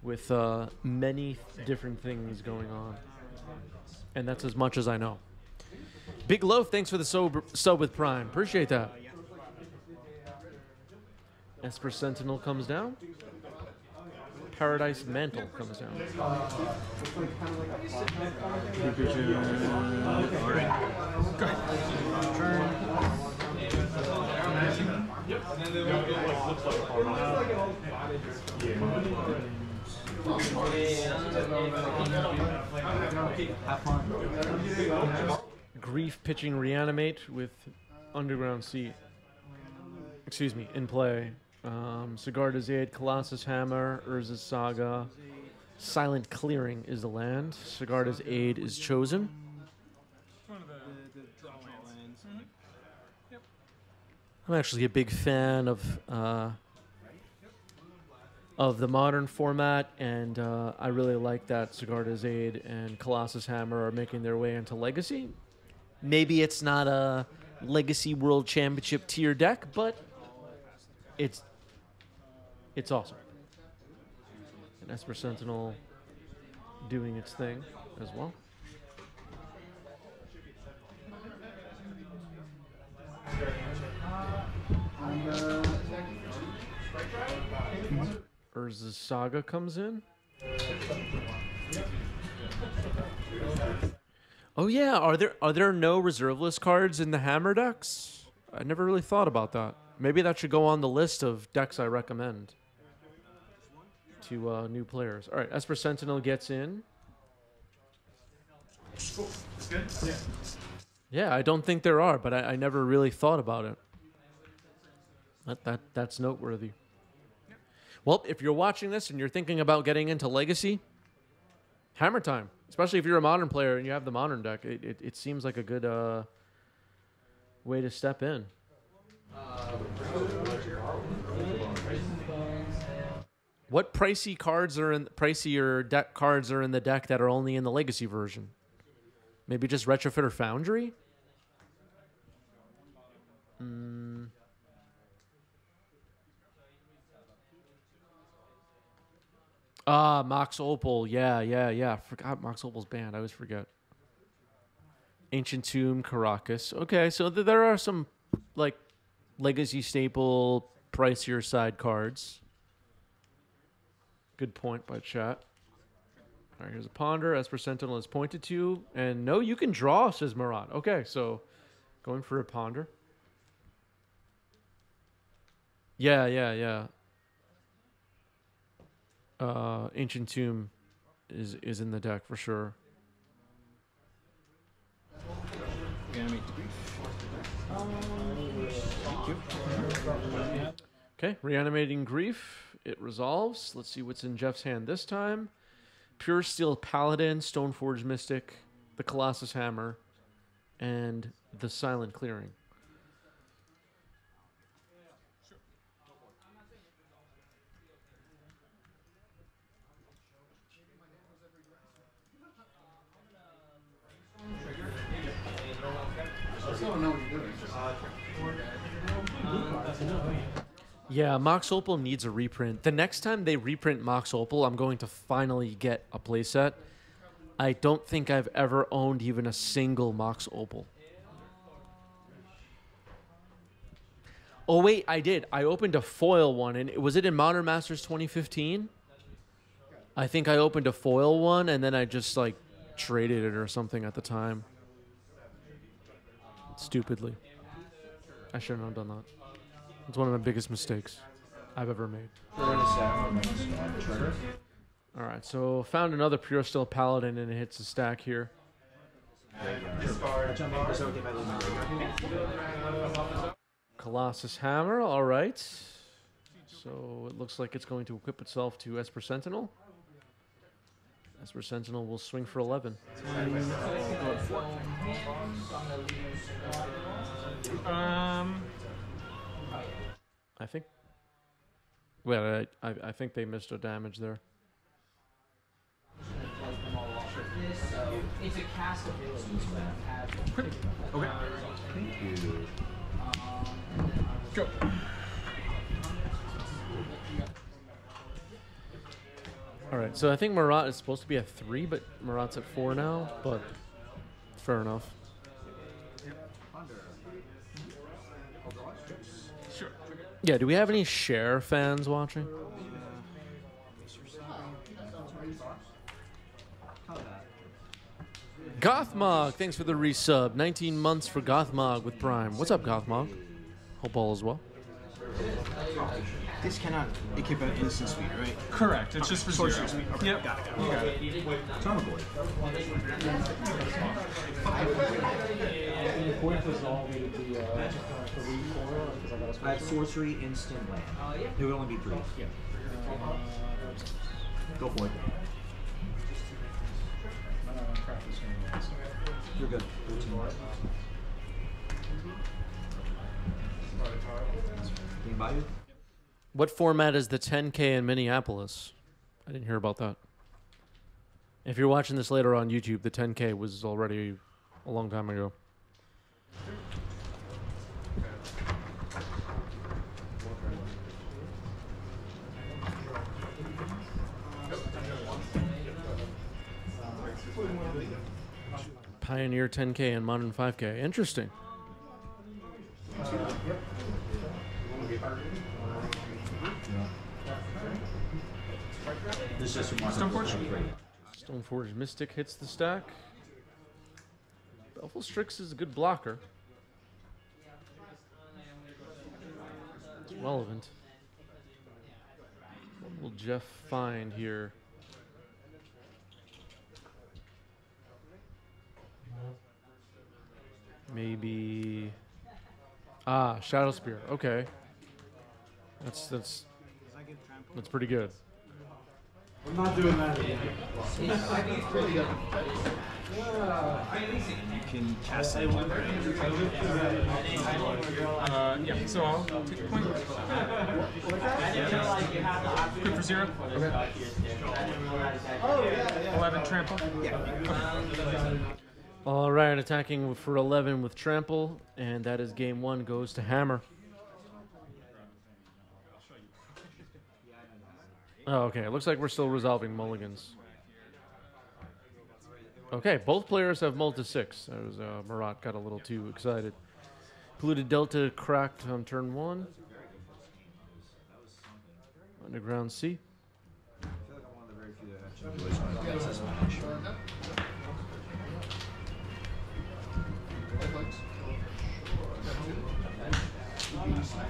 with many different things going on. And that's as much as I know. Big Loaf, thanks for the sub with Prime. Appreciate that. Esper Sentinel comes down. Paradise Mantle comes down. Grief pitching Reanimate with Underground Sea. Excuse me, in play. Sigarda's Aid, Colossus Hammer, Urza's Saga. Silent Clearing is the land. Sigarda's Aid is chosen. I'm actually a big fan of the modern format, and I really like that Sigarda's Aid and Colossus Hammer are making their way into Legacy. Maybe it's not a Legacy World Championship tier deck, but it's awesome. And Esper Sentinel doing its thing as well. Urza's Saga comes in. Oh yeah, are there no reserve list cards in the Hammer decks? I never really thought about that. Maybe that should go on the list of decks I recommend to new players. All right, Esper Sentinel gets in. Yeah, I don't think there are, but I never really thought about it. That's noteworthy. Well, if you're watching this and you're thinking about getting into Legacy, Hammer time. Especially if you're a Modern player and you have the Modern deck. It seems like a good way to step in. What pricier deck cards are in the deck that are only in the Legacy version? Maybe just Retrofitter Foundry? Mox Opal. Yeah. Forgot Mox Opal's banned. I always forget. Ancient Tomb, Caracas. Okay, so there are some, like, Legacy staple, pricier side cards. Good point by chat. All right, here's a Ponder. Esper Sentinel is pointed to. And no, you can draw, says Marat. Okay, so going for a Ponder. Yeah. Ancient Tomb is in the deck for sure. Okay, Reanimating Grief. It resolves. Let's see what's in Jeff's hand this time. Pure Steel Paladin, Stoneforge Mystic, the Colossus Hammer, and the Silent Clearing. Yeah, Mox Opal needs a reprint. The next time they reprint Mox Opal, I'm going to finally get a playset. I don't think I've ever owned even a single Mox Opal. Oh, wait, I did. I opened a foil one, and was it in Modern Masters 2015? I think I opened a foil one, and then I just, like, traded it or something at the time. Stupidly. I shouldn't have done that. It's one of my biggest mistakes I've ever made. All right, so found another Pure Steel Paladin, and it hits the stack here. Colossus Hammer, all right. So it looks like it's going to equip itself to Esper Sentinel. Esper Sentinel will swing for 11. I think. Well, I think they missed a damage there. It's a cast ability. Okay. Thank you. Go. All right, so I think Marat is supposed to be at 3, but Marat's at 4 now. But fair enough. Sure. Yeah. Do we have any Share fans watching? Gothmog, thanks for the resub. 19 months for Gothmog with Prime. What's up, Gothmog? Hope all is well. This cannot equip an instant speed, right? Correct. It's just for Sorcery 0. speed. Okay, Yep. got it. You got it. Charmer Boy. I have sorcery instant land. It would only be 3. Yeah. Go for it. You're good. 13. Can you buy it? What format is the 10K in Minneapolis? I didn't hear about that. If you're watching this later on YouTube, the 10K was already a long time ago. Pioneer 10K and Modern 5K. Interesting. This is from Stoneforge. Stoneforge Mystic hits the stack. Belful Strix is a good blocker. It's relevant. What will Jeff find here? Maybe Shadow Spear. Okay. That's pretty good. I'm not doing that again. You can cast it one Yeah, so I'll take a point. Quick for 0. Okay. 11 trample. All right, attacking for 11 with Trample, and that is game 1 goes to Hammer. Oh, okay. It looks like we're still resolving mulligans. Okay, both players have mulled to 6. That was Marat got a little too excited. Polluted Delta cracked on turn 1. Underground C. I feel like I'm one of the very few that actually enjoys when it gets this match.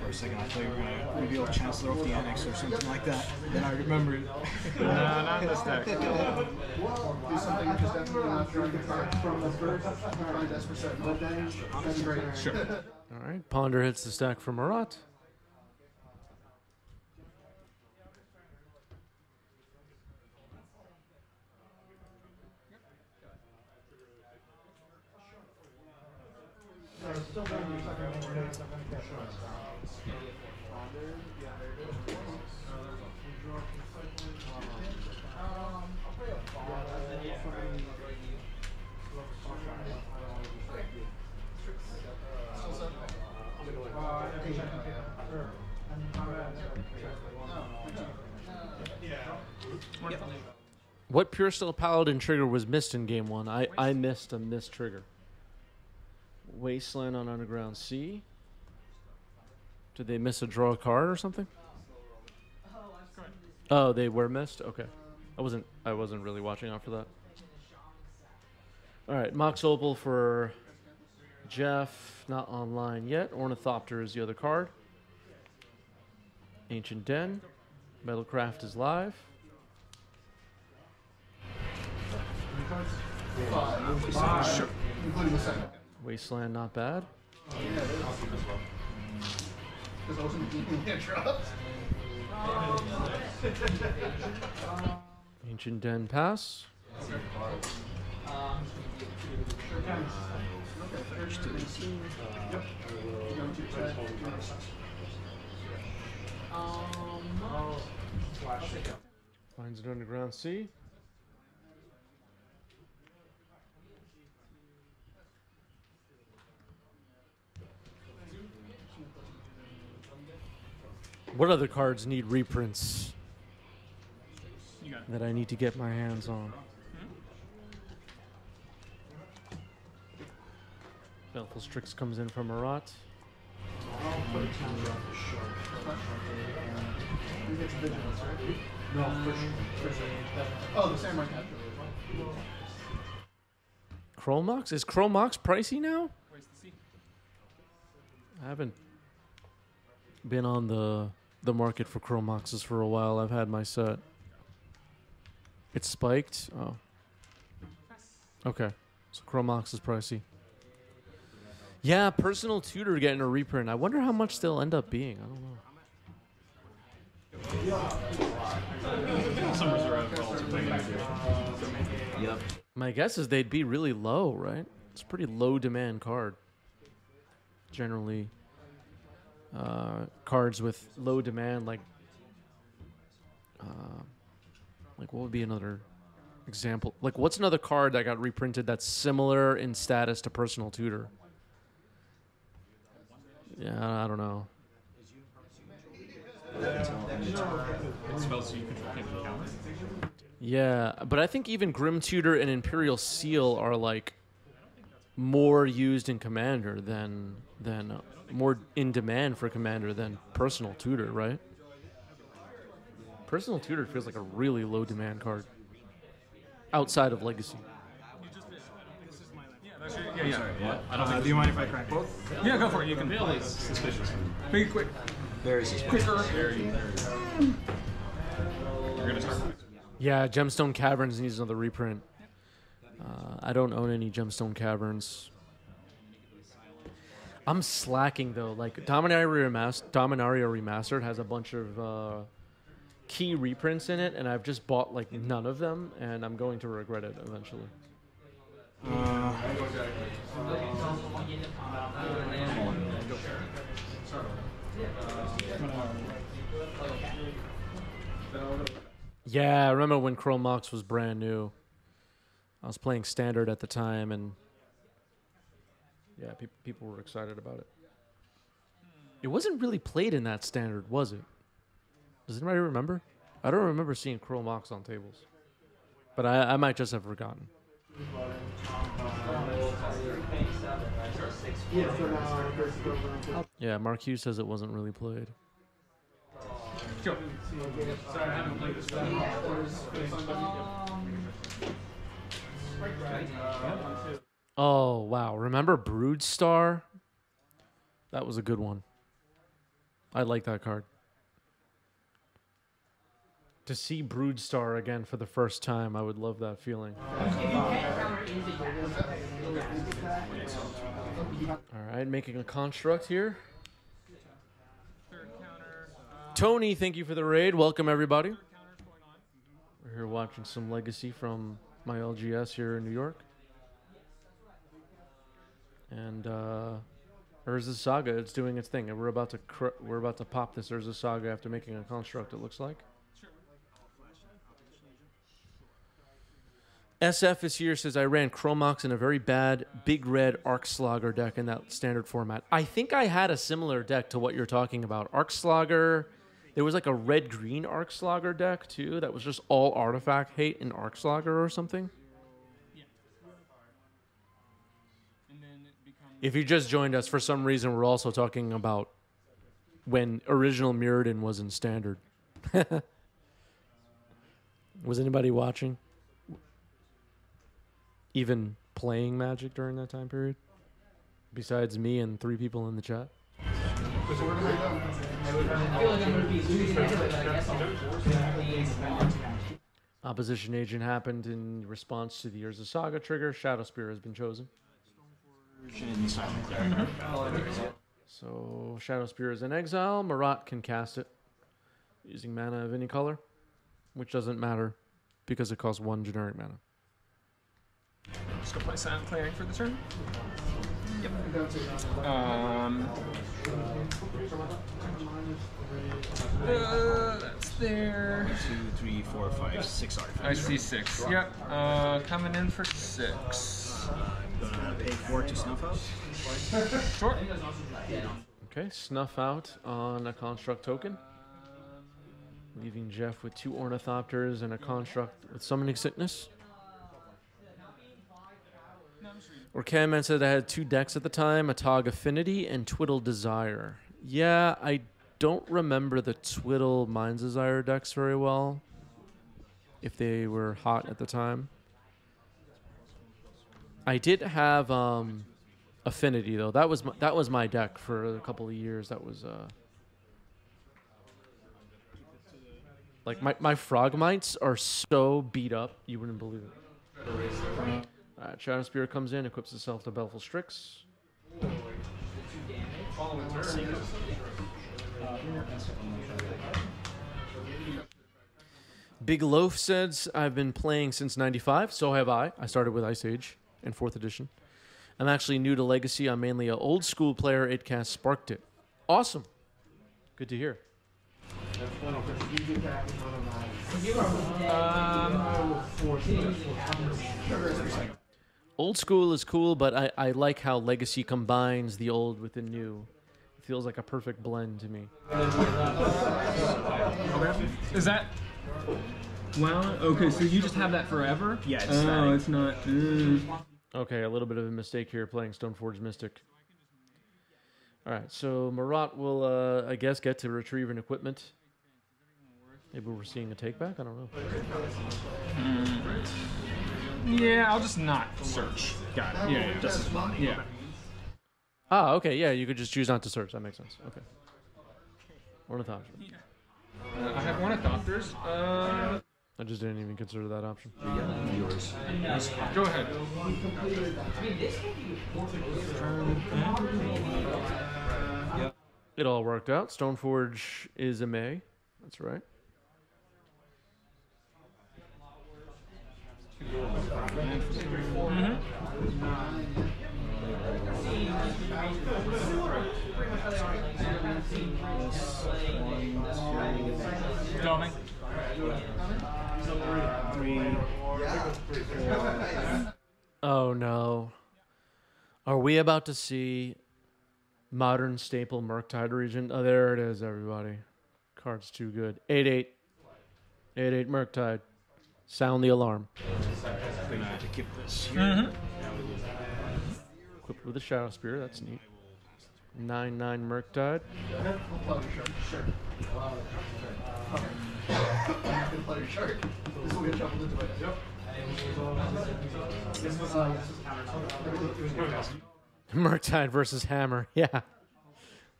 For a second, I thought you were going to reveal Chancellor of the Annex or something like that. Then I remembered. No, not in this deck. Do something just definitely not trying to start from the first. That's for certain. But then, that's great. Sure. All right, Ponder hits the stack for Marat. What Pure Steel Paladin trigger was missed in game 1? I missed a missed trigger. Wasteland on Underground C. Did they miss a draw card or something? Oh, they were missed? Okay. I wasn't really watching out for that. All right, Mox Opal for Jeff, not online yet. Ornithopter is the other card. Ancient Den. Metalcraft is live. Sure. Including the second. Wasteland, not bad. Because I wasn't being interrupted. Ancient Den pass. Finds an Underground C. What other cards need reprints? You got that I need to get my hands on. Belfast Strix comes in from Marat. No, for sure. Oh, the Samurai Capture. Chromox? Is Chromox pricey now? Where's the C? I haven't been on the market for Chromoxes for a while. I've had my set. It's spiked? Oh. Okay. So Chromox is pricey. Yeah, Personal Tutor getting a reprint. I wonder how much they'll end up being. I don't know. Yep. My guess is they'd be really low, right? It's a pretty low demand card. Generally, cards with low demand, like what would be another example? Like, what's another card that got reprinted that's similar in status to Personal Tutor? Yeah, I don't know. It spells so you control can't be counted. Yeah, but I think even Grim Tutor and Imperial Seal are like more used in Commander than more in demand for Commander than Personal Tutor, right? Personal Tutor feels like a really low demand card outside of Legacy. Yeah, that's your, yeah, yeah. Sorry, what? I don't think Do you mind if I crack both? Yeah, go for it. You can. Suspicious. Make it quick. Very suspicious. Quicker. You're gonna start. Yeah, Gemstone Caverns needs another reprint. I don't own any Gemstone Caverns. I'm slacking though. Like Dominaria Remastered has a bunch of key reprints in it, and I've just bought like none of them, and I'm going to regret it eventually. Yeah, I remember when Chromox was brand new. I was playing Standard at the time, and yeah, people were excited about it. It wasn't really played in that Standard, was it? Does anybody remember? I don't remember seeing Chromox on tables, but I might just have forgotten. Yeah, Mark Hughes says it wasn't really played. Go. Oh, wow. Remember Broodstar? That was a good one. I like that card. To see Broodstar again for the first time, I would love that feeling. All right, making a construct here. Tony, thank you for the raid. Welcome, everybody. We're here watching some Legacy from my LGS here in New York. And Urza Saga, it's doing its thing. And we're about to pop this Urza Saga after making a construct, it looks like. SF is here, says I ran Chromox in a very bad Big Red Arc Slogger deck in that standard format. I think I had a similar deck to what you're talking about. Arc Slogger, there was like a red-green Arc Slogger deck too that was just all artifact hate in Arc Slogger or something. Yeah. And then it becomes. If you just joined us, for some reason we're also talking about when original Mirrodin was in standard. Was anybody watching? Even playing Magic during that time period? Besides me and 3 people in the chat? Opposition agent happened in response to the Urza Saga trigger. Shadow Spear has been chosen. So Shadow Spear is in exile. Marat can cast it using mana of any color, which doesn't matter because it costs 1 generic mana. Just go play Silent Clearing for the turn. Yep. That's there. 2, 3, 4, 5, 6 artifacts. I see 6. Yep. Coming in for 6. Gonna pay 4 to snuff out. Sure. Okay, snuff out on a construct token. Leaving Jeff with 2 Ornithopters and a Construct with Summoning Sickness. Or Camman said I had 2 decks at the time, Atog Affinity and Twiddle Desire. Yeah, I don't remember the Twiddle Mind's Desire decks very well, if they were hot at the time. I did have Affinity though. That was my deck for a couple of years. That was like my Frogmites are so beat up you wouldn't believe it. Shadow Spear comes in, equips itself to Baleful Strix. Big Loaf says, I've been playing since 95, so have I. I started with Ice Age and 4th edition. I'm actually new to Legacy. I'm mainly an old school player. It cast Sparked It. Awesome. Good to hear. Old school is cool, but I like how Legacy combines the old with the new. It feels like a perfect blend to me. Okay. Is that... Well, okay, so you just have that forever? Yeah, it's oh, static. it's not... Okay, a little bit of a mistake here playing Stoneforge Mystic. All right, so Marat will, I guess, get to retrieve an equipment. Maybe we're seeing a takeback? I don't know. Yeah, I'll just not search. Got it. Yeah, yeah. Just as fine. Yeah. Ah, okay, yeah, you could just choose not to search. That makes sense. Okay. Ornithopter. I have Ornithopters. I just didn't even consider that option. Yours. Go ahead. Yep. It all worked out. Stoneforge is a May. That's right. Delving. 3. Oh no. Are we about to see modern staple Murktide Regent? Oh, there it is, everybody. Card's too good. 8-8. 8-8 Murktide. Sound the alarm. I'm gonna have to keep this here. Equipped with a Shadow Spear. That's neat. 9-9 Murktide. This will get shuffled into my deck. Yep. Murktide versus Hammer. Yeah.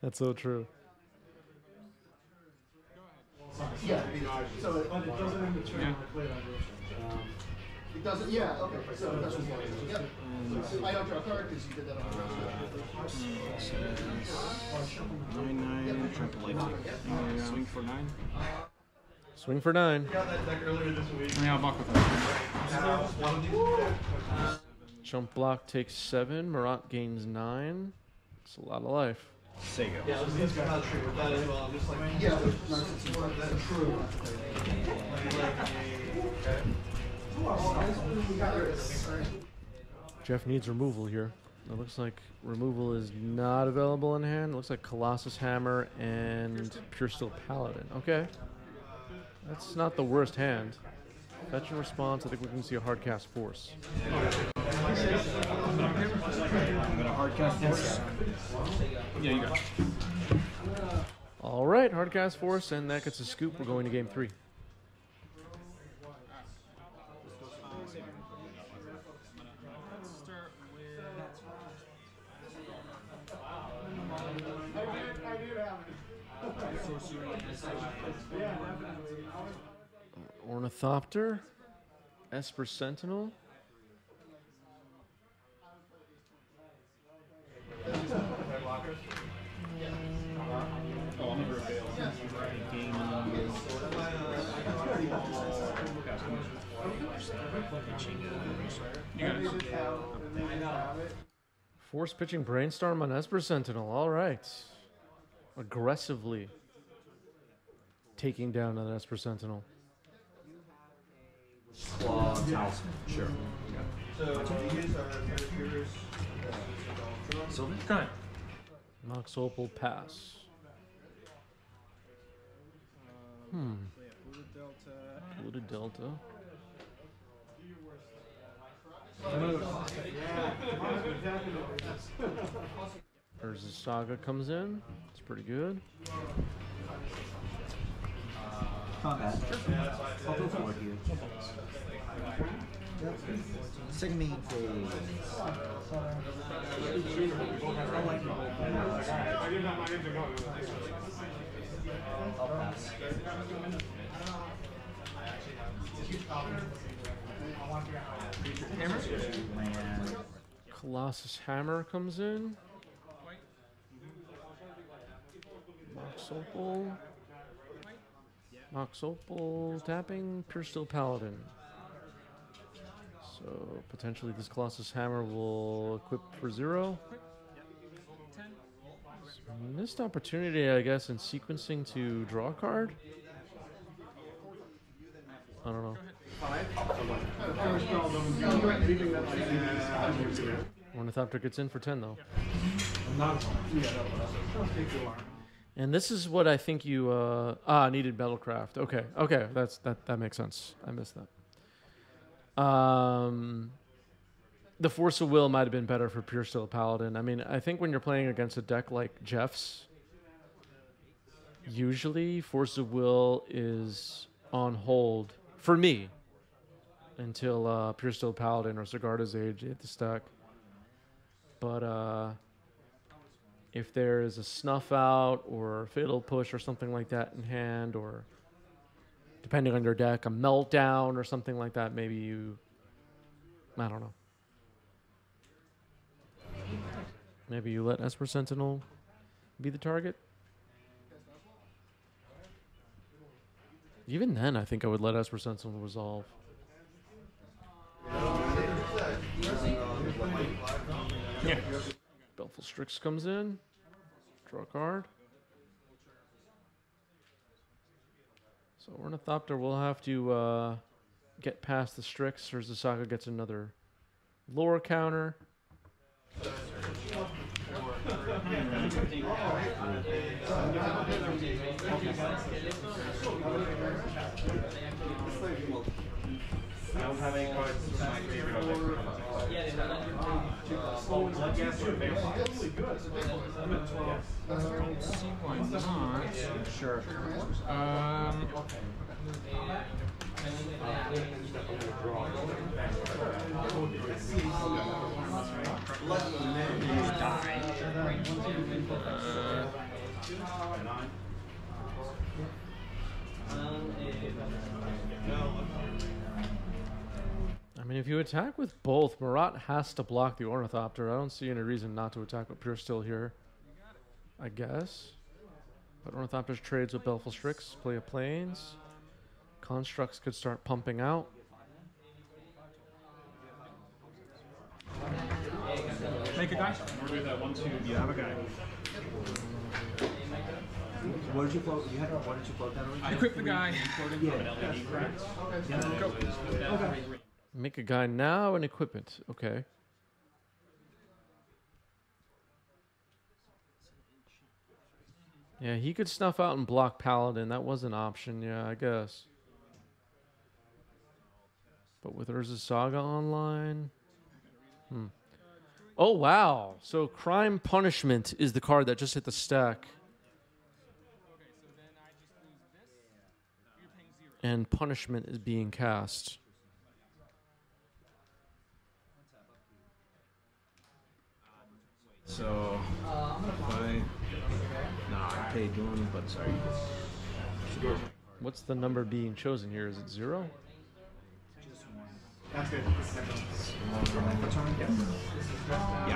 That's so true. Yeah. So it doesn't end the turn. It doesn't. Yeah. Okay. So that's what it is. Yep. I don't draw a card because you did that on the rest. 9/9. Triple life. Swing for 9. Swing for 9. Yeah, I'll buck with that. Jump block takes 7. Marat gains 9. It's a lot of life. Sego. Yeah, that's true. Jeff needs removal here. It looks like removal is not available in hand. It looks like Colossus Hammer and Pure Steel Paladin. Okay. That's not the worst hand. Fetch and response. I think we can see a hard cast force. I'm gonna hard cast force. Yeah, you got it. All right, hard cast force, and that gets a scoop. We're going to game 3. Ornithopter, Esper Sentinel. Force pitching Brainstorm on Esper Sentinel. All right. Aggressively taking down an Esper Sentinel. Sure. Sylvan? Go ahead. Mox Opal pass. Delta. Polluted Delta. There's the Saga comes in. It's pretty good. Combat. I'll go forward here. Second main phase. I'll pass. Hammer? Land. Colossus Hammer comes in. Mox Opal. Mox Opal tapping Pure Steel Paladin. So potentially this Colossus Hammer will equip for 0. 10. Missed opportunity, I guess, in sequencing to draw a card. I don't know. Ornithopter gets in for 10 though. And this is what I think you needed Battlecraft. Okay, okay, that makes sense. I missed that. The Force of Will might have been better for Pure Steel Paladin. I mean, I think when you're playing against a deck like Jeff's, usually Force of Will is on hold for me until Pure Steel Paladin or Sigarda's Age hit the stack. But if there is a Snuff Out or Fatal Push or something like that in hand, or depending on your deck, a Meltdown or something like that, maybe you, I don't know. Maybe you let Esper Sentinel be the target. Even then, I think I would let Esper Sentinel resolve. Yeah. Belful Strix comes in. Draw a card. So Ornithopter will have to get past the Strix, or Zasaka gets another lore counter. I don't have any cards from my favorite of See why not. Sure. I mean, if you attack with both, Marat has to block the Ornithopter. I don't see any reason not to attack with Pure Steel here. I guess. But Ornithopter's trades with Belful Strix, play of Plains. Constructs could start pumping out. Make a guy. You have a guy. What did you float? What did you float that already? Equip the guy. Go. Make a guy now and equip it. Okay. Yeah, he could snuff out and block Paladin. That was an option, yeah, I guess. But with Urza's Saga online... Oh, wow. So Crime Punishment is the card that just hit the stack. And Punishment is being cast. So, I paid one, but sorry. What's the number being chosen here? Is it 0? Yeah,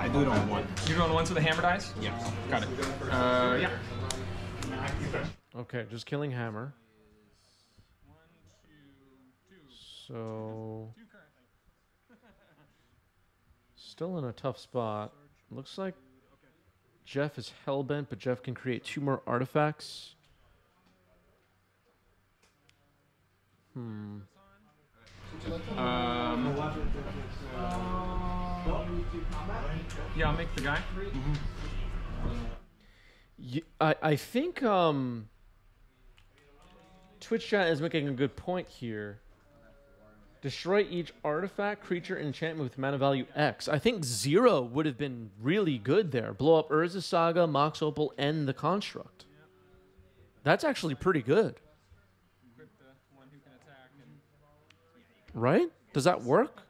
I do it on one. You're going once with the hammer dice? Yeah. Got it. Yeah. Okay, just killing Hammer. So... Still in a tough spot. Looks like Jeff is hellbent, but Jeff can create 2 more artifacts. Yeah, I'll make the guy. I think Twitch chat is making a good point here. Destroy each artifact, creature, enchantment with mana value X. I think 0 would have been really good there. Blow up Urza's Saga, Mox Opal, and the Construct. That's actually pretty good. Equip the one who can attack and Right? Does that work?